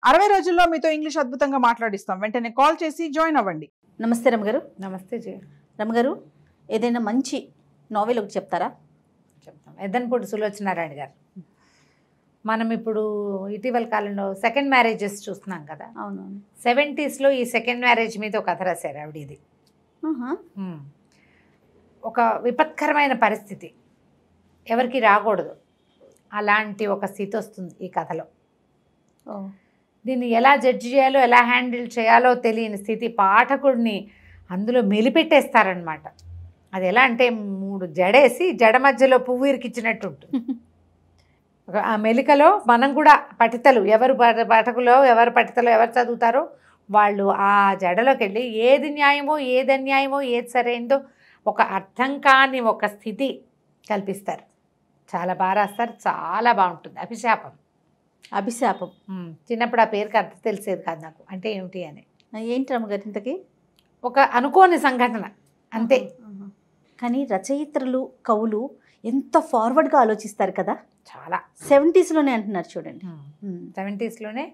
60 రోజుల్లో మీతో ఇంగ్లీష్ అద్భుతంగా మాట్లాడిస్తాం. వెంటనే కాల్ చేసి జాయిన్ అవ్వండి. నమస్తే రమగారు. నమస్తే జీ. రమగారు, ఏదైనా మంచి నావెల్ ఒకటి చెప్తారా? చెప్తాం. ఎద్దనపూడి సులోచనారాయణ గారు. మనం ఇప్పుడు ఇటీవల కాలంలో సెకండ్ మ్యారేజెస్ చూస్తున్నాం కదా. అవును. 70s ఈ సెకండ్ మ్యారేజ్ మీద ఒక కథ రాశారు ఆవిడ. ఇది ఒక విపత్కరమైన పరిస్థితి, ఎవరికి రాకూడదు అలాంటి ఒక స్థితి వస్తుంది ఈ కథలో. దీన్ని ఎలా జడ్జి చేయాలో, ఎలా హ్యాండిల్ చేయాలో తెలియని స్థితి పాఠకుడిని అందులో మెలిపెట్టేస్తారనమాట. అది ఎలా అంటే 3 జడేసి జడ మధ్యలో పువ్వు ఇరికిచ్చినట్టు ఉంటుంది. ఆ మెలికలో మనం కూడా పఠితలు, ఎవరు పాఠకులో ఎవరు పఠితలో ఎవరు చదువుతారో వాళ్ళు ఆ జడలోకి వెళ్ళి ఏది న్యాయమో ఏది అన్యాయమో ఏది సరైందో ఒక అర్థం కాని ఒక స్థితి కల్పిస్తారు. చాలా బాగా రాస్తారు, చాలా బాగుంటుంది. అభిశాపం. అభిశాపం. చిన్నప్పుడు ఆ పేరుకి అర్థం తెలిసేది కాదు నాకు, అంటే ఏమిటి అని. ఏంటి రమగారు ఇంతకీ? ఒక అనుకోని సంఘటన అంతే. కానీ రచయిత్రులు, కవులు ఎంత ఫార్వర్డ్గా ఆలోచిస్తారు కదా. చాలా 70sలోనే అంటున్నారు చూడండి. 70sలోనే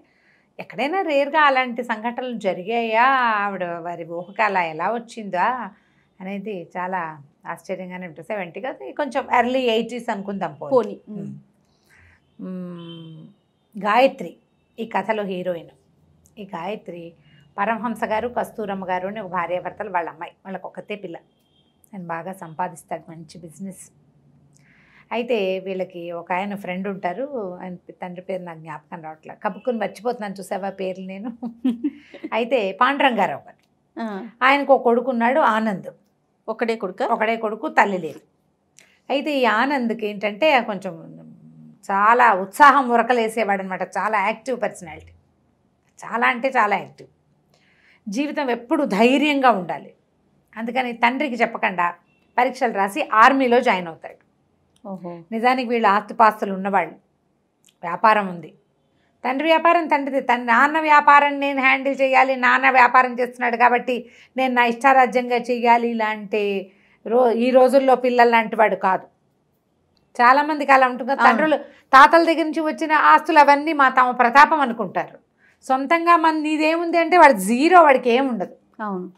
ఎక్కడైనా రేర్గా అలాంటి సంఘటనలు జరిగాయా, ఆవిడ వారి ఊహకు అలా ఎలా వచ్చిందా అనేది చాలా ఆశ్చర్యంగానే ఉంటుంది. 70 కదా, కొంచెం ఎర్లీ 80s అనుకుందాం పోనీ. గాయత్రి ఈ కథలో హీరోయిన్. ఈ గాయత్రి పరమహంస గారు, కస్తూరమ్మ గారు అని ఒక భార్యాభర్తలు, వాళ్ళ అమ్మాయి. వాళ్ళకి ఒక్కతే పిల్ల. ఆయన బాగా సంపాదిస్తాడు, మంచి బిజినెస్. అయితే వీళ్ళకి ఒక ఆయన ఫ్రెండ్ ఉంటారు, ఆయన తండ్రి పేరు నాకు జ్ఞాపకం రావట్లేదు, కప్పుకుని మర్చిపోతున్నాను, చూసావా పేర్లు నేను. అయితే పాండురంగారావు గారు, ఆయనకు ఒక కొడుకు ఉన్నాడు, ఆనంద్. ఒకడే కొడుకు, తల్లి లేదు. అయితే ఈ ఆనంద్కి ఏంటంటే కొంచెం చాలా ఉత్సాహం ఉరకలేసేవాడు అనమాట. చాలా యాక్టివ్ పర్సనాలిటీ, చాలా అంటే చాలా యాక్టివ్. జీవితం ఎప్పుడు ధైర్యంగా ఉండాలి. అందుకని తండ్రికి చెప్పకుండా పరీక్షలు రాసి ఆర్మీలో జాయిన్ అవుతాడు. నిజానికి వీళ్ళు ఆస్తిపాస్తులు ఉన్నవాళ్ళు, వ్యాపారం ఉంది. తండ్రి వ్యాపారం తండ్రిది, నాన్న వ్యాపారం నేను హ్యాండిల్ చేయాలి, నాన్న వ్యాపారం చేస్తున్నాడు కాబట్టి నేను నా ఇష్టారాజ్యంగా చెయ్యాలి ఇలాంటి ఈ రోజుల్లో పిల్లలు లాంటి వాడు కాదు. చాలామందికి అలా ఉంటుంది కదా. తండ్రులు తాతల దగ్గర నుంచి వచ్చిన ఆస్తులు అవన్నీ తమ ప్రతాపం అనుకుంటారు. సొంతంగా నీదేముంది అంటే వాడు జీరో, వాడికి ఏముండదు. అవును.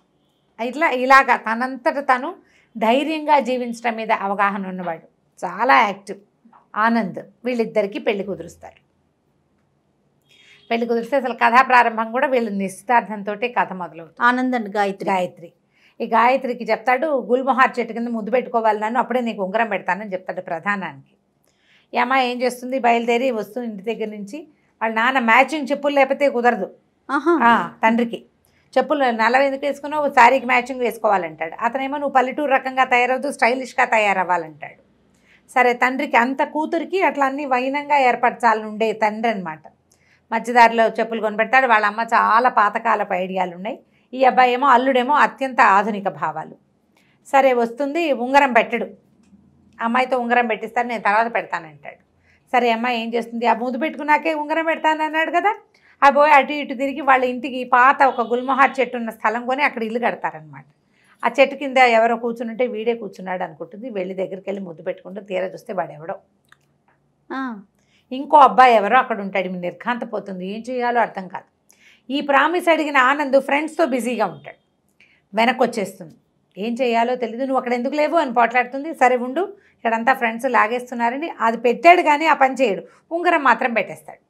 ఇలాగా తనంతట తను ధైర్యంగా జీవించడం మీద అవగాహన ఉన్నవాడు, చాలా యాక్టివ్. ఆనంద్. వీళ్ళిద్దరికీ పెళ్లి కుదురుస్తారు. పెళ్లి కుదిరిస్తే అసలు కథా ప్రారంభం కూడా వీళ్ళ నిశ్చితార్థంతో కథ మొదలవుతుంది. ఆనంద్ అండ్ గాయత్రి. ఈ గాయత్రికి చెప్తాడు, గుల్మొహార్ చెట్టు కింద ముద్దు పెట్టుకోవాలి నన్ను, అప్పుడే నీకు ఉంగరం పెడతానని చెప్తాడు ప్రధానానికి. ఈ అమ్మాయి ఏం చేస్తుంది, బయలుదేరి వస్తుంది ఇంటి దగ్గర నుంచి. వాళ్ళ నాన్న మ్యాచింగ్ చెప్పులు లేకపోతే కుదరదు తండ్రికి. చెప్పులు నల్ల ఎందుకు వేసుకున్నావు, శారీకి మ్యాచింగ్ వేసుకోవాలంటాడు. అతనేమో నువ్వు పల్లెటూరు రకంగా తయారవుతూ స్టైలిష్గా తయారవ్వాలంటాడు. సరే, తండ్రికి అంత కూతురికి అట్లా అన్నీ వైనంగా ఏర్పరచాలని ఉండే తండ్రి అనమాట. మధ్యదారిలో చెప్పులు కొనిపెడతాడు. వాళ్ళ అమ్మ చాలా పాతకాలపు ఐడియాలు ఉన్నాయి. ఈ అబ్బాయి ఏమో, అల్లుడేమో అత్యంత ఆధునిక భావాలు. సరే వస్తుంది, ఉంగరం పెట్టడు. అమ్మాయితో ఉంగరం పెట్టిస్తాడు, నేను తర్వాత పెడతానంటాడు. సరే, అమ్మాయి ఏం చేస్తుంది, ఆ ముందు పెట్టుకున్నాకే ఉంగరం పెడతానన్నాడు కదా. ఆ పోయి అటు ఇటు తిరిగి వాళ్ళ ఇంటికి పాత ఒక గుల్మొహార్ చెట్టు ఉన్న స్థలం కొని అక్కడ ఇల్లు కడతారనమాట. ఆ చెట్టు కింద ఎవరో కూర్చుంటే వీడే కూర్చున్నాడు అనుకుంటుంది. వెళ్ళి దగ్గరికి వెళ్ళి ముద్దు పెట్టుకుంటూ తీరా చూస్తే వాడెవడో ఇంకో అబ్బాయి ఎవరో అక్కడ ఉంటాడు. నిర్ఘాంతపోతుంది, ఏం చేయాలో అర్థం కాదు. ఈ ప్రామిస్ అడిగిన ఆనంద్ ఫ్రెండ్స్తో బిజీగా ఉంటాడు. వెనక్కి వచ్చేస్తుంది, ఏం చేయాలో తెలీదు. నువ్వు అక్కడ ఎందుకు లేవు అని పోట్లాడుతుంది. సరే ఉండు, ఇక్కడంతా ఫ్రెండ్స్ లాగేస్తున్నారని అది పెట్టాడు, కానీ ఆ పని చేయడు. ఉంగరం మాత్రం పెట్టేస్తాడు.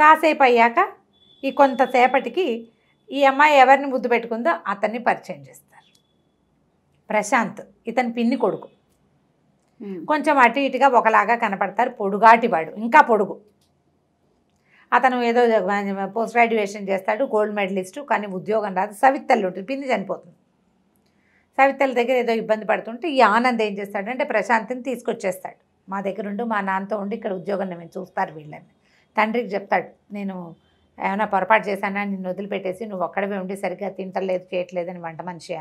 కాసేపు అయ్యాక ఈ కొంతసేపటికి ఈ అమ్మాయి ఎవరిని ముద్దు పెట్టుకుందో అతన్ని పరిచయం చేస్తారు. ప్రశాంత్, ఇతని పిన్ని కొడుకు. కొంచెం అటు ఇటుగా ఒకలాగా కనపడతారు. పొడుగాటివాడు, ఇంకా పొడుగు. అతను ఏదో పోస్ట్ గ్రాడ్యుయేషన్ చేస్తాడు, గోల్డ్ మెడలిస్టు, కానీ ఉద్యోగం రాదు. సవితల్లి ఉంటుంది, పిన్ని చనిపోతుంది. సవితల్లి దగ్గర ఏదో ఇబ్బంది పడుతుంటే ఈ ఆనంద్ ఏం చేస్తాడంటే ప్రశాంత్ని తీసుకొచ్చేస్తాడు. మా దగ్గర ఉండి మా నాన్నతో ఉండి ఇక్కడ ఉద్యోగం మేము చూస్తారు వీళ్ళని. తండ్రికి చెప్తాడు, నేను ఏమైనా పొరపాటు చేశానా, నిన్ను వదిలిపెట్టేసి నువ్వు ఒక్కడవే ఉండి సరిగ్గా తింటలేదు చేయట్లేదని వంట మనిషి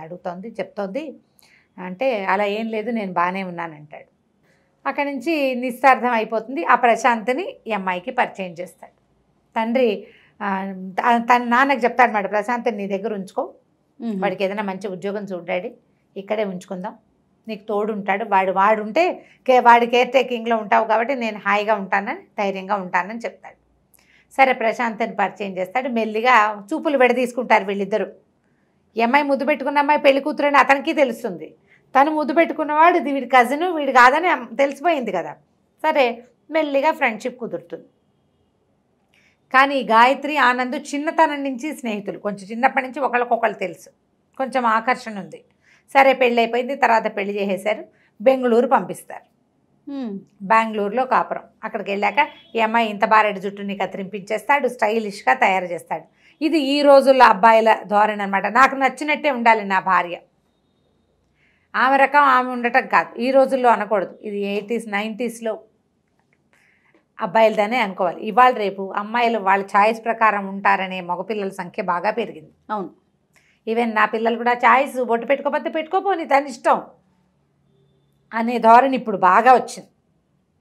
చెప్తోంది అంటే, అలా ఏం లేదు, నేను బాగానే ఉన్నానంటాడు. అక్కడి నుంచి నిశ్చార్థం అయిపోతుంది. ఆ ప్రశాంత్ని ఈ అమ్మాయికి పరిచయం చేస్తాడు. తండ్రి తన నాన్నకు చెప్తాడు మాట, ప్రశాంత్ని నీ దగ్గర ఉంచుకో, వాడికి ఏదైనా మంచి ఉద్యోగం చూడాడి, ఇక్కడే ఉంచుకుందాం, నీకు తోడు ఉంటాడు, వాడుంటే వాడి కేర్ టేకింగ్లో ఉంటావు కాబట్టి నేను హాయిగా ఉంటానని ధైర్యంగా ఉంటానని చెప్తాడు. సరే ప్రశాంత్ని పరిచయం చేస్తాడు. మెల్లిగా చూపులు విడదీసుకుంటారు వీళ్ళిద్దరూ. ఈ అమ్మాయి ముద్దు పెట్టుకున్న అమ్మాయి పెళ్లి కూతురని అతనికి తెలుస్తుంది. తను ముద్దు పెట్టుకున్నవాడు ఇది వీడి కజిన్, వీడు కాదని తెలిసిపోయింది కదా. సరే మెల్లిగా ఫ్రెండ్షిప్ కుదురుతుంది. కానీ గాయత్రి ఆనంద్ చిన్నతనం నుంచి స్నేహితులు, కొంచెం చిన్నప్పటి నుంచి ఒకళ్ళకొకళ్ళు తెలుసు, కొంచెం ఆకర్షణ ఉంది. సరే పెళ్ళి అయిపోయింది. తర్వాత పెళ్లి చేసేశారు. బెంగళూరు పంపిస్తారు. బెంగళూరులో కాపురం. అక్కడికి వెళ్ళాక ఈ అమ్మాయి ఇంత బారెడు జుట్టుని కత్తిరింపించేస్తాడు, స్టైలిష్గా తయారు చేస్తాడు. ఇది ఈ రోజుల్లో అబ్బాయిల ధోరణి అనమాట. నాకు నచ్చినట్టే ఉండాలి నా భార్య, ఆమె రకం ఆమె ఉండటం కాదు. ఈ రోజుల్లో అనకూడదు, ఇది 80s 90sలో అబ్బాయిలదనే అనుకోవాలి. ఇవాళ రేపు అమ్మాయిలు వాళ్ళ ఛాయిస్ ప్రకారం ఉంటారనే మగపిల్లల సంఖ్య బాగా పెరిగింది. అవును. ఈవెన్ నా పిల్లలు కూడా ఛాయిస్ బొట్టు పెట్టుకోకపోతే పెట్టుకోపోని తన ఇష్టం అనే ధోరణి ఇప్పుడు బాగా వచ్చింది.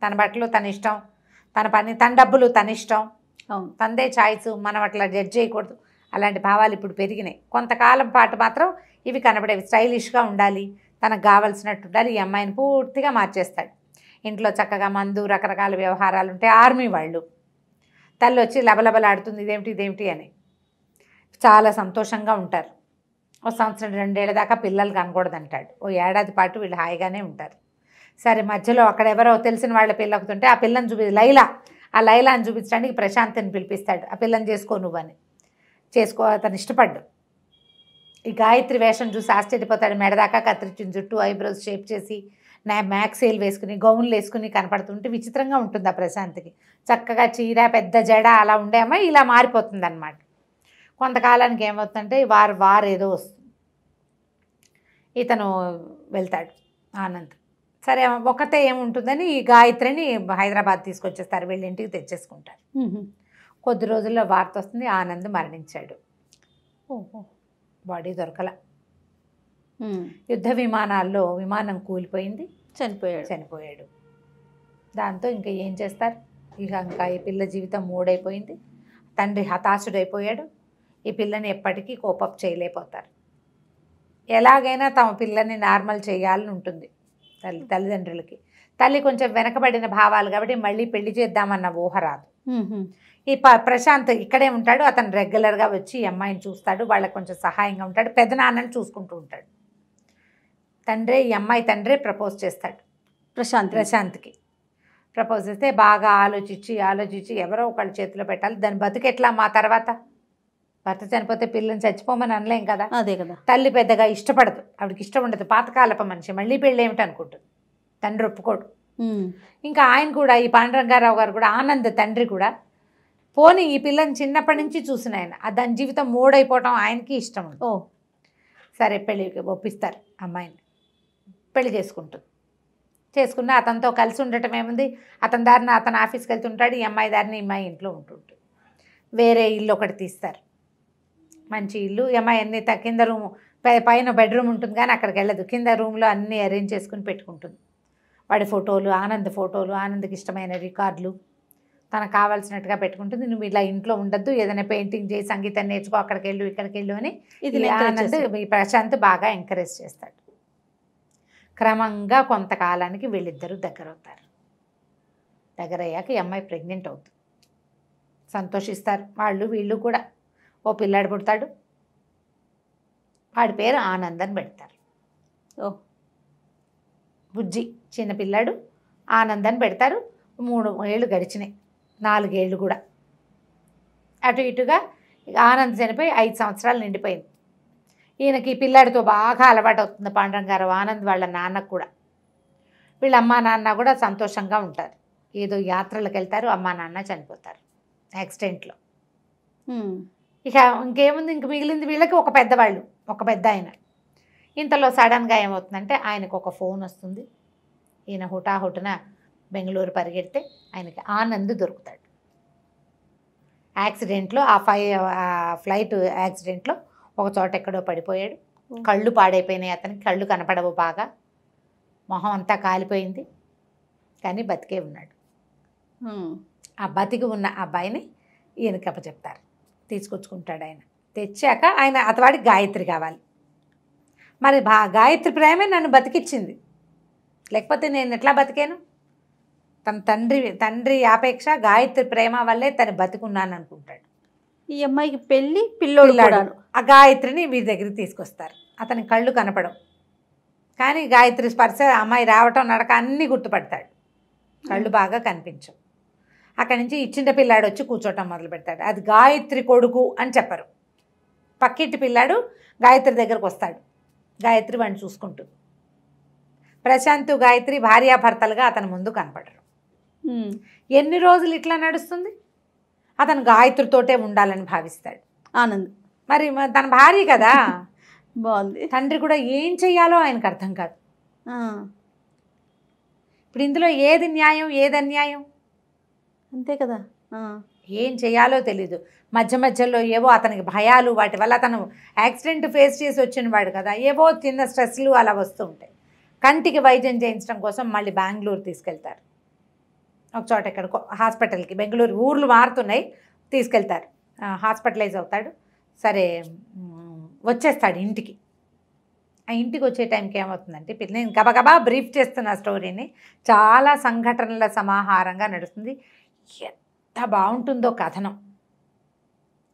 తన బట్టలు తన ఇష్టం, తన పని తన డబ్బులు తన ఇష్టం, అవును, తందే ఛాయిస్, మనం అట్లా జడ్జ్ చేయకూడదు. అలాంటి భావాలు ఇప్పుడు పెరిగినాయి. కొంతకాలం పాటు మాత్రం ఇవి కనబడేవి. స్టైలిష్గా ఉండాలి, తనకు కావాల్సినట్టు ఉండాలి. ఈ అమ్మాయిని పూర్తిగా మార్చేస్తాడు. ఇంట్లో చక్కగా మందు, రకరకాల వ్యవహారాలు ఉంటాయి. ఆర్మీ వాళ్ళు. తల్లి వచ్చి లబలబలాడుతుంది, ఇదేమిటి అని. చాలా సంతోషంగా ఉంటారు. ఓ సంవత్సరం 2 ఏళ్ళ దాకా పిల్లలు కనకూడదంటాడు. ఓ ఏడాది పాటు వీళ్ళు హాయిగానే ఉంటారు. సరే మధ్యలో అక్కడ ఎవరో తెలిసిన వాళ్ళ పిల్లకుతుంటే ఆ పిల్లని లైలా, ఆ లైలాని చూపించడానికి ప్రశాంత్ని పిలిపిస్తాడు. ఆ పిల్లని చేసుకో నువ్వని. చేసుకో అతను ఇష్టపడ్డు. ఈ గాయత్రి వేషం చూసి ఆశ్చర్యపోతాడు. మెడదాకా కత్తిరించిన జుట్టు, ఐబ్రోస్ షేప్ చేసి మ్యాక్సేల్ వేసుకుని గౌన్లు వేసుకుని కనపడుతుంటే విచిత్రంగా ఉంటుంది ఆ ప్రశాంత్కి. చక్కగా చీర, పెద్ద జడ అలా ఉండే అమ్మాయి ఇలా మారిపోతుంది అన్నమాట. కొంతకాలానికి ఏమవుతుందంటే వారు ఏదో వస్తుంది. ఇతను వెళ్తాడు ఆనంద్. సరే ఒకతే ఏముంటుందని ఈ గాయత్రిని హైదరాబాద్ తీసుకొచ్చేస్తారు. వీళ్ళ ఇంటికి తెచ్చేసుకుంటారు. కొద్ది రోజుల్లో వార్త వస్తుంది, ఆనంద్ మరణించాడు. ఓహో, బాడీ దొరకల. యుద్ధ విమానాల్లో విమానం కూలిపోయింది, చనిపోయాడు. దాంతో ఇంకా ఏం చేస్తారు? ఇంకా ఈ పిల్ల జీవితం మూడైపోయింది. తండ్రి హతాశుడైపోయాడు. ఈ పిల్లని ఎప్పటికీ కోపప్ చేయలేకపోతారు. ఎలాగైనా తమ పిల్లని నార్మల్ చేయాలని ఉంటుంది తల్లిదండ్రులకి. తల్లి కొంచెం వెనకబడిన భావాలు కాబట్టి మళ్ళీ పెళ్లి చేద్దామన్న ఊహ రాదు. ఈ ప్రశాంత్ ఇక్కడే ఉంటాడు. అతను రెగ్యులర్గా వచ్చి ఈ అమ్మాయిని చూస్తాడు, వాళ్ళకి కొంచెం సహాయంగా ఉంటాడు. పెదనాన్నని చూసుకుంటూ ఉంటాడు. ఈ అమ్మాయి తండ్రే ప్రపోజ్ చేస్తాడు ప్రశాంత్కి. ప్రపోజ్ చేస్తే బాగా ఆలోచించి ఎవరో ఒకళ్ళ చేతిలో పెట్టాలి. దాని బతుకెట్లా మా తర్వాత? భర్త చనిపోతే పిల్లని చచ్చిపోమని అనలేం కదా. అదే కదా. తల్లి పెద్దగా ఇష్టపడదు, ఆవిడకి ఇష్టం ఉండదు. పాతకాలప మనిషి, మళ్ళీ పెళ్ళి ఏమిటి అనుకుంటుంది. తండ్రి ఒప్పుకోడు. ఇంకా ఆయన కూడా, ఈ పాండురంగారావు గారు కూడా, ఆనంద్ తండ్రి కూడా, పోనీ ఈ పిల్లని చిన్నప్పటి నుంచి చూసిన ఆయన, దాని జీవితం మూడైపోవటం ఆయనకి ఇష్టం ఉండదు. సరే పెళ్ళికి ఒప్పిస్తారు. అమ్మాయిని పెళ్లి చేసుకున్న అతనితో కలిసి ఉండటం ఏముంది? అతని దారిని అతను ఆఫీస్కి వెళ్తుంటాడు, ఈ అమ్మాయి దారిని ఈ అమ్మాయి ఇంట్లో ఉంటుంటుంది. వేరే ఇల్లు ఒకటి తీస్తారు, మంచి ఇల్లు. ఈ అమ్మాయి అన్ని కింద రూము, పైన బెడ్రూమ్ ఉంటుంది కానీ అక్కడికి వెళ్ళదు. కింద రూమ్లో అన్నీ అరేంజ్ చేసుకుని పెట్టుకుంటుంది. వాడి ఫోటోలు, ఆనంద్కి ఇష్టమైన రికార్డులు తనకు కావాల్సినట్టుగా పెట్టుకుంటుంది. నువ్వు ఇలా ఇంట్లో ఉండద్దు, ఏదైనా పెయింటింగ్ చేయి, సంగీతం నేర్చుకో, అక్కడికి వెళ్ళు అని ఆనంద్ ఈ ప్రశాంత్ బాగా ఎంకరేజ్ చేస్తాడు. క్రమంగా కొంతకాలానికి వీళ్ళిద్దరూ దగ్గరవుతారు. దగ్గరయ్యాక ఈ అమ్మాయి ప్రెగ్నెంట్ అవుతుంది. సంతోషిస్తారు వీళ్ళు కూడా. ఓ పిల్లాడు పుడతాడు. వాడి పేరు ఆనంద్ అని పెడతారు. బుజ్జి చిన్న పిల్లాడు, ఆనంద్ అని పెడతారు. 3 ఏళ్ళు గడిచినాయి, 4 ఏళ్ళు కూడా. అటు ఇటుగా ఆనంద్ చనిపోయి 5 సంవత్సరాలు నిండిపోయింది. ఈయనకి పిల్లాడితో బాగా అలవాటు అవుతుంది పాండురంగారావు. ఆనంద్ వాళ్ళ నాన్నకు కూడా. వీళ్ళ అమ్మా నాన్న కూడా సంతోషంగా ఉంటారు. ఏదో యాత్రలకు వెళ్తారు, అమ్మా నాన్న చనిపోతారు యాక్సిడెంట్లో. ఇంకేముంది, ఇంక మిగిలింది వీళ్ళకి ఒక పెద్దవాళ్ళు, ఒక పెద్ద ఆయన. ఇంతలో సడన్గా ఏమవుతుందంటే ఆయనకు ఒక ఫోన్ వస్తుంది. ఈయన హుటాహుటిన బెంగళూరు పరిగెడితే ఆయనకి ఆనంద్ దొరుకుతాడు. యాక్సిడెంట్లో, ఆ ఫ్లైట్ యాక్సిడెంట్లో ఒక చోట ఎక్కడో పడిపోయాడు. కళ్ళు పాడైపోయినాయి అతనికి, కళ్ళు కనపడవు బాగా, మొహం అంతా కాలిపోయింది, కానీ బతికే ఉన్నాడు. ఆ బతికి ఉన్న అబ్బాయిని ఈయనకి అప్పచెప్తారు. తీసుకొచ్చుకుంటాడు ఆయన. తెచ్చాక అతవాడికి గాయత్రి కావాలి. మరి గాయత్రి ప్రేమే నన్ను బతికిచ్చింది, లేకపోతే నేను ఎట్లా బతికాను? తన తండ్రి ఆపేక్ష గాయత్రి ప్రేమ వల్లే తను బతికున్నాను అనుకుంటాడు. ఈ అమ్మాయికి పెళ్ళి పిల్లోడు కూడాను. ఆ గాయత్రిని వీరి దగ్గరికి తీసుకొస్తారు. అతని కళ్ళు కనపడవు, కానీ గాయత్రి స్పర్శ, అమ్మాయి రావటం, నడక అన్నీ గుర్తుపడతాడు. కళ్ళు బాగా కనిపించవు. అక్కడి నుంచి ఇచ్చింట పిల్లాడు వచ్చి కూర్చోటం మొదలు పెడతాడు. అది గాయత్రి కొడుకు అని చెప్పరు. పక్కింటి పిల్లాడు గాయత్రి దగ్గరకు వస్తాడు. గాయత్రి వాడిని చూసుకుంటూ. ప్రశాంత్ గాయత్రి భార్యాభర్తలుగా అతని ముందు కనపడరు. ఎన్ని రోజులు ఇట్లా నడుస్తుంది? అతను గాయత్రితోటే ఉండాలని భావిస్తాడు ఆనంద్. మరి తన భార్య కదా. బాగుంది. తండ్రి కూడా ఏం చెయ్యాలో ఆయనకు అర్థం కాదు. ఇప్పుడు ఇందులో ఏది న్యాయం, ఏది అన్యాయం? అంతే కదా. ఏం చేయాలో తెలీదు. మధ్య మధ్యలో ఏవో అతనికి భయాలు, వాటి వల్ల అతను యాక్సిడెంట్ ఫేస్ చేసి వచ్చిన వాడు కదా, ఏవో చిన్న స్ట్రెస్లు అలా వస్తూ ఉంటాయి. కంటికి వైద్యం చేయించడం కోసం మళ్ళీ బెంగళూరు తీసుకెళ్తారు. ఒక చోట ఎక్కడికో హాస్పిటల్కి, బెంగళూరు ఊర్లు మారుతున్నాయి, తీసుకెళ్తారు. హాస్పిటలైజ్ అవుతాడు. సరే వచ్చేస్తాడు ఇంటికి. ఆ ఇంటికి వచ్చే టైంకి ఏమవుతుందంటే, నేను గబగబా బ్రీఫ్ చేస్తున్న స్టోరీని, చాలా సంఘటనల సమాహారంగా నడుస్తుంది. ఎంత బాగుంటుందో కథనం,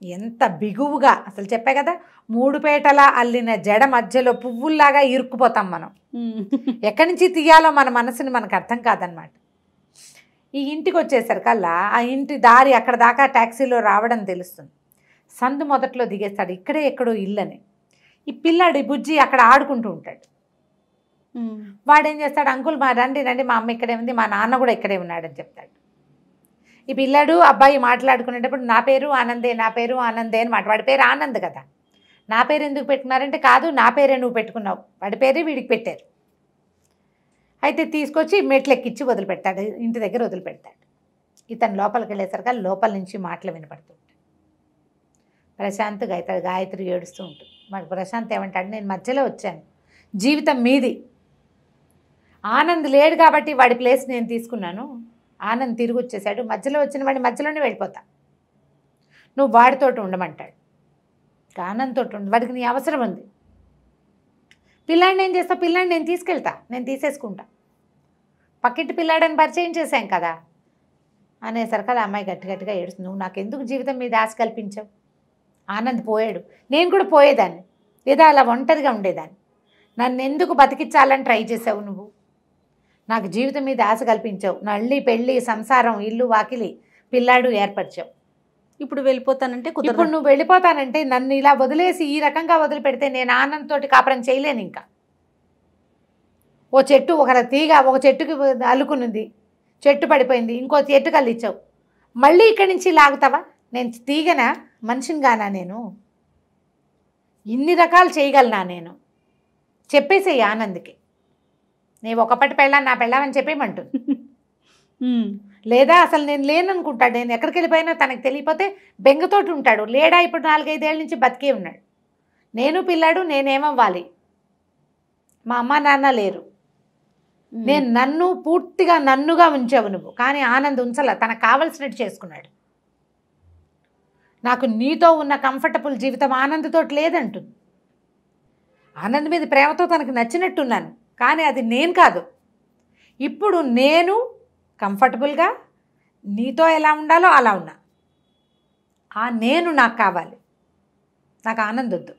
ఎంత బిగువుగా. అసలు చెప్పే కదా, 3 పేటలా అల్లిన జడ మధ్యలో పువ్వుల్లాగా ఇరుక్కుపోతాం మనం. ఎక్కడి నుంచి తీయాలో మన మనసుని మనకు అర్థం కాదనమాట. ఈ ఇంటికి వచ్చేసరికల్లా ఆ ఇంటి దారి అక్కడ దాకా ట్యాక్సీలో రావడం తెలుస్తుంది. సందు మొదట్లో దిగేస్తాడు, ఇక్కడే ఎక్కడో ఇల్లని. ఈ పిల్లాడి బుజ్జి అక్కడ ఆడుకుంటూ ఉంటాడు. వాడేం చేస్తాడు, అంకుల్ మా రండి మా అమ్మ ఇక్కడే ఉంది, మా నాన్న కూడా ఇక్కడే ఉన్నాడని చెప్తాడు. ఈ పిల్లాడు అబ్బాయి మాట్లాడుకునేటప్పుడు నా పేరు ఆనందే, నా పేరు ఆనందే అని వాడి పేరు ఆనంద్ కదా. నా పేరు ఎందుకు పెట్టుకున్నారంటే, కాదు నా పేరే నువ్వు పెట్టుకున్నావు, వాడి పేరే వీడికి పెట్టారు. అయితే తీసుకొచ్చి మెట్లు ఎక్కించి వదిలిపెడతాడు, ఇంటి దగ్గర వదిలిపెడతాడు. ఇతను లోపలికి వెళ్ళేసరికి లోపల నుంచి మాటలు వినపడుతుంటాయి. ప్రశాంత్ గాయత్రి ఏడుస్తూ ఉంటుంది. మరి ప్రశాంత్ ఏమంటాడు, నేను మధ్యలో వచ్చాను, జీవితం మీది. ఆనంద్ లేడు కాబట్టి వాడి ప్లేస్ నేను తీసుకున్నాను. ఆనంద్ తిరిగి వచ్చేసాడు, మధ్యలో వచ్చిన వాడిని మధ్యలోనే వెళ్ళిపోతా, నువ్వు వాడితోటి ఉండమంటాడు. ఆనంద్ తోటి ఉండి, వాడికి నీ అవసరం ఉంది. పిల్లాడిని ఏం చేస్తావు, పిల్లాడిని నేను తీసుకెళ్తా, నేను తీసేసుకుంటా, పక్కింటి పిల్లాడని పరిచయం చేశాం కదా అనేసరికి ఆ అమ్మాయి గట్టిగా ఏడుస్తుంది. నువ్వు నాకు ఎందుకు జీవితం మీద ఆశ కల్పించావు? ఆనంద్ పోయాడు, నేను కూడా పోయేదాన్ని, లేదా అలా ఒంటరిగా ఉండేదాన్ని. నన్ను ఎందుకు బతికించాలని ట్రై చేసావు నువ్వు? నాకు జీవితం మీద ఆశ కల్పించావు, నళ్ళి పెళ్ళి సంసారం ఇల్లు వాకిలి పిల్లాడు ఏర్పరిచావు. ఇప్పుడు వెళ్ళిపోతానంటే ఇప్పుడు నువ్వు వెళ్ళిపోతానంటే, నన్ను ఇలా వదిలేసి ఈ రకంగా వదిలిపెడితే నేను ఆనందంతోటి కాపురం చేయలేను. ఇంకా ఓ చెట్టు, ఒక తీగ ఒక చెట్టుకి అల్లుకున్నది, చెట్టు పడిపోయింది, ఇంకో చెట్టుకి అల్లిచ్చావు, మళ్ళీ ఇక్కడి నుంచి లాగుతావా? నేను తీగనా, మనిషిని గానా నేను? ఇన్ని రకాలు చేయగలనా నేను? చెప్పేసేయి ఆనంద్కి, నేను ఒకప్పటి పెళ్ళాను, నా పెళ్ళామని చెప్పేయమంటుంది. లేదా అసలు నేను లేననుకుంటాడు, నేను ఎక్కడికి వెళ్ళిపోయినా తనకు తెలియపోతే బెంగతోటి ఉంటాడు. లేడా ఇప్పుడు 4-5 ఏళ్ళ నుంచి బతికే ఉన్నాడు. నేను పిల్లాడు, నేనేమవ్వాలి? మా అమ్మ నాన్న లేరు, నేను నన్ను పూర్తిగా నన్నుగా ఉంచావు నువ్వు. కానీ ఆనంద్ ఉంచల, తనకు కావలసినట్టు చేసుకున్నాడు. నాకు నీతో ఉన్న కంఫర్టబుల్ జీవితం ఆనంద్తోటి లేదంటుంది. ఆనంద్ మీద ప్రేమతో తనకు నచ్చినట్టున్నాను, కానీ అది నేను కాదు. ఇప్పుడు నేను కంఫర్టబుల్గా నీతో ఎలా ఉండాలో అలా ఉన్నా, ఆ నేను నాకు కావాలి, నాకు ఆనంద్ వద్దు.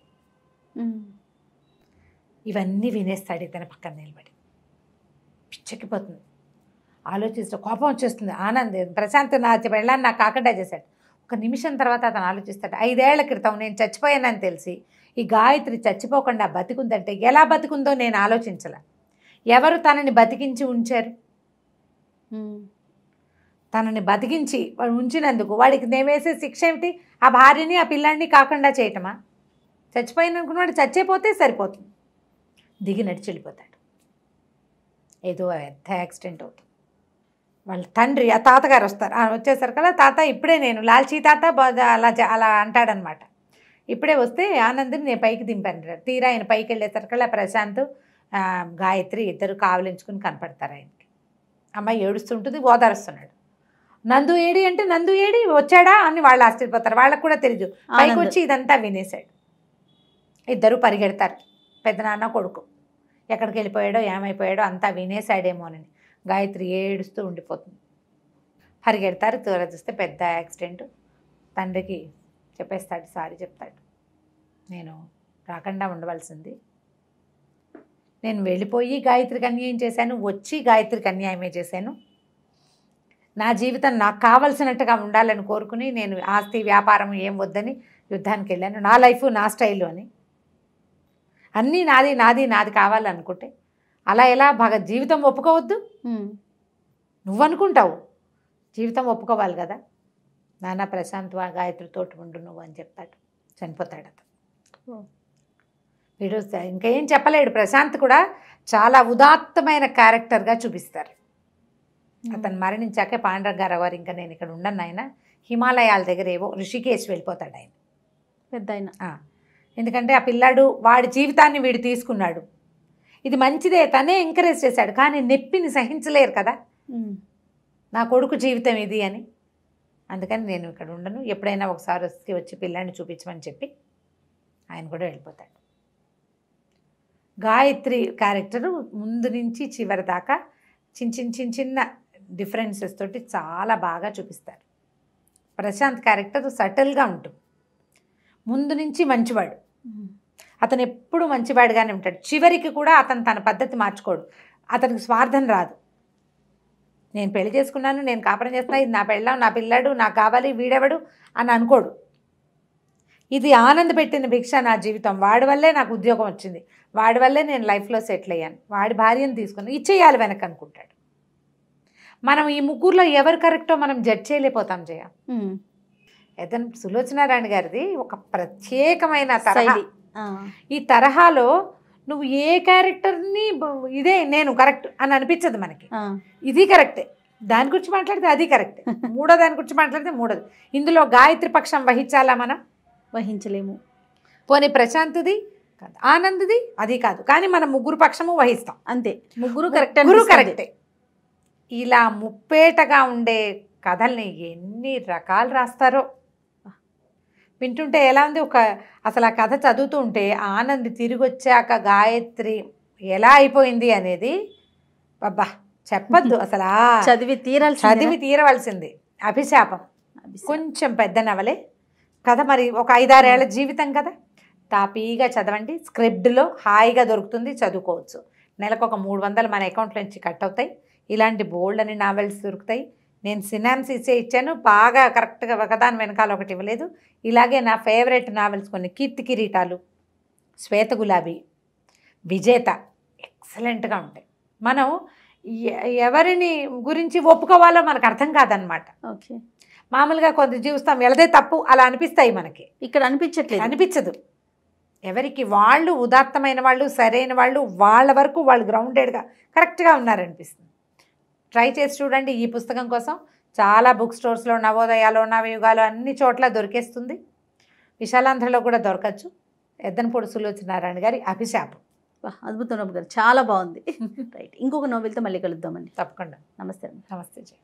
ఇవన్నీ వినేస్తాడు ఇతని పక్కన నిలబడి. పిచ్చెక్కిపోతుంది, ఆలోచిస్తూ కోపం వచ్చేస్తుంది. ఆనంద్ ప్రశాంత్ నా వెళ్ళాలని నాకు కాకుండా చేశాడు. ఒక నిమిషం తర్వాత అతను ఆలోచిస్తాడు, 5 ఏళ్ల క్రితం నేను చచ్చిపోయానని తెలిసి ఈ గాయత్రి చచ్చిపోకుండా బతికుందంటే ఎలా బతికుందో నేను ఆలోచించాల. ఎవరు తనని బతికించి ఉంచారు? తనని బతికించి ఉంచినందుకు వాడికి నేను వేసే శిక్ష ఏమిటి? ఆ భార్యని ఆ పిల్లాడిని కాకుండా చేయటమా? చచ్చిపోయిననుకున్నాడు, చచ్చిపోతే సరిపోతుంది. దిగి నడిచి వెళ్ళిపోతాడు. ఏదో పెద్ద యాక్సిడెంట్ అవుతుంది. వాళ్ళ తండ్రి, ఆ తాతగారు వస్తారు. వచ్చేసరికల్లా తాత ఇప్పుడే నేను లాల్చీ తాత అలా అంటాడనమాట. ఇప్పుడే వస్తే ఆనంద్ని నేను పైకి దింపాను. తీరా ఆయన పైకి వెళ్ళేసరికల్లా ప్రశాంత్ గాయత్రి ఇద్దరు కావలించుకుని కనపడతారు ఆయనకి. అమ్మాయి ఏడుస్తుంటుంది, ఓదారుస్తున్నాడు. నందు ఏడి అంటే, నందు ఏడి వచ్చాడా అని వాళ్ళు ఆశ్చర్యపోతారు. వాళ్ళకు కూడా తెలియదు. పైకి వచ్చి ఇదంతా వినేశాడు. ఇద్దరు పరిగెడతారు, పెద్దనాన్న కొడుకు. ఎక్కడికి వెళ్ళిపోయాడో ఏమైపోయాడో అంతా వినేశాడేమోనని. గాయత్రి ఏడుస్తూ ఉండిపోతుంది. పరిగెడతారు, తీరా చూస్తే పెద్ద యాక్సిడెంట్. తండ్రికి చెప్పేస్తాడు, సారీ చెప్తాడు, నేను రాకుండా ఉండవలసింది, నేను వెళ్ళిపోయి గాయత్రికి అన్యాయం చేశాను, వచ్చి గాయత్రికి అన్యాయమే చేశాను, నా జీవితం నాకు కావలసినట్టుగా ఉండాలని కోరుకుని నేను ఆస్తి వ్యాపారం ఏం వద్దని యుద్ధానికి వెళ్ళాను, నా లైఫ్ నా స్టైలు అని, అన్నీ నాది నాది నాది కావాలనుకుంటే అలా ఎలా జీవితం ఒప్పుకోవద్దు? నువ్వు అనుకుంటావు, జీవితం ఒప్పుకోవాలి కదా. నాన్న ప్రశాంత్ గాయత్రితో ఉండు నువ్వు అని చెప్తాడు, చనిపోతాడు అతను. వీడు ఇంకేం చెప్పలేడు. ప్రశాంత్ కూడా చాలా ఉదాత్తమైన క్యారెక్టర్గా చూపిస్తారు. అతను మరణించాకే పాండరంగారావు గారు ఇంకా నేను ఇక్కడ ఉండను ఆయన, హిమాలయాల దగ్గర ఏవో ఋషికేశ్ వెళ్ళిపోతాడు ఆయన పెద్ద ఆయన. ఎందుకంటే ఆ పిల్లాడు వాడి జీవితాన్ని వీడు తీసుకున్నాడు. ఇది మంచిదే, తనే ఎంకరేజ్ చేశాడు, కానీ నొప్పిని సహించలేరు కదా నా కొడుకు జీవితం ఇది అని. అందుకని నేను ఇక్కడ ఉండను, ఎప్పుడైనా ఒకసారి వచ్చి పిల్లాడిని చూపించమని చెప్పి ఆయన కూడా వెళ్ళిపోతాడు. గాయత్రి క్యారెక్టరు ముందు నుంచి చివరి దాకా చిన్న డిఫరెన్సెస్ తోటి చాలా బాగా చూపిస్తారు. ప్రశాంత్ క్యారెక్టర్ సటిల్గా ఉంటుంది. ముందు నుంచి మంచివాడు, అతను ఎప్పుడు మంచివాడుగానే ఉంటాడు. చివరికి కూడా అతను తన పద్ధతి మార్చుకోడు, అతనికి స్వార్థం రాదు. నేను పెళ్లి చేసుకున్నాను, నేను కాపురం చేస్తున్నా, ఇది నా పెళ్ళాం, నా పిల్లాడు, నాకు కావాలి, వీడెవడు అని అనుకోడు. ఇది ఆనంద పెట్టిన భిక్ష నా జీవితం, వాడి వల్లే నాకు ఉద్యోగం వచ్చింది, వాడి వల్లే నేను లైఫ్లో సెటిల్ అయ్యాను, వాడి భార్యను తీసుకుని ఇచ్చేయాలి వెనక అనుకుంటాడు. మనం ఈ ముగ్గురులో ఎవరు కరెక్టో మనం జడ్జ్ చేయలేకపోతాం జయ. ఏదైనా సులోచనారాణి గారిది ఒక ప్రత్యేకమైన తరహా. ఈ తరహాలో నువ్వు ఏ క్యారెక్టర్ని ఇదే నేను కరెక్ట్ అని అనిపించదు మనకి. ఇది కరెక్టే, దాని గురించి మాట్లాడితే అది కరెక్టే, మూడో దాని గురించి మాట్లాడితే మూడోది. ఇందులో గాయత్రి పక్షం వహించాలా మనం? వహించలేము. పోనీ ప్రశాంత్ది కాదు, ఆనంద్ది అది కాదు, కానీ మనం ముగ్గురు పక్షము వహిస్తాం అంతే. ముగ్గురు కరెక్ట్, ముగ్గురు కరెక్టే. ఇలా ముప్పేటగా ఉండే కథల్ని ఎన్ని రకాలు రాస్తారో వింటుంటే ఎలా ఉంది. అసలు ఆ కథ చదువుతూ ఉంటే ఆనంద్ తిరిగి వచ్చాక గాయత్రి ఎలా అయిపోయింది అనేది అబ్బా చెప్పద్దు అసలు. చదివి తీరవలసింది. అభిశాపం కొంచెం పెద్ద నవలే కథ, మరి ఒక 5-6 ఏళ్ల జీవితం కదా. తాపీగా చదవండి, స్క్రిప్ట్లో హాయిగా దొరుకుతుంది, చదువుకోవచ్చు. నెలకు ఒక 300 మన అకౌంట్లో నుంచి కట్ అవుతాయి. ఇలాంటి బోల్డ్ అని నావెల్స్ దొరుకుతాయి. నేను సినాప్సిసే ఇచ్చాను, బాగా కరెక్ట్గా ఒకదాని వెనకాల ఒకటి ఇవ్వలేదు. ఇలాగే నా ఫేవరెట్ నావెల్స్ కొన్ని, కీర్తి కిరీటాలు, శ్వేత గులాబీ, విజేత ఎక్సలెంట్గా ఉంటాయి. మనం ఎవరిని గురించి ఒప్పుకోవాలో మనకు అర్థం కాదనమాట. ఓకే, మామూలుగా కొంత జీవిస్తాం, వెళదే తప్పు అలా అనిపిస్తాయి మనకి. ఇక్కడ అనిపించదు. ఎవరికి వాళ్ళు ఉదాత్తమైన వాళ్ళు, సరైన వాళ్ళు, వాళ్ళ వరకు వాళ్ళు గ్రౌండెడ్గా కరెక్ట్గా ఉన్నారనిపిస్తుంది. ట్రై చేసి చూడండి. ఈ పుస్తకం కోసం చాలా బుక్ స్టోర్స్లో, నవోదయాలో, నవయుగాలు అన్ని చోట్ల దొరికేస్తుంది. విశాలాంధ్రలో కూడా దొరకచ్చు. ఎద్దనపూడి సులోచనారాయణ గారి అభిశాపం. అద్భుతం గారు, చాలా బాగుంది. రైట్, ఇంకొక నోవెల్తో మళ్ళీ కలుద్దామండి. తప్పకుండా. నమస్తే. నమస్తే జయ.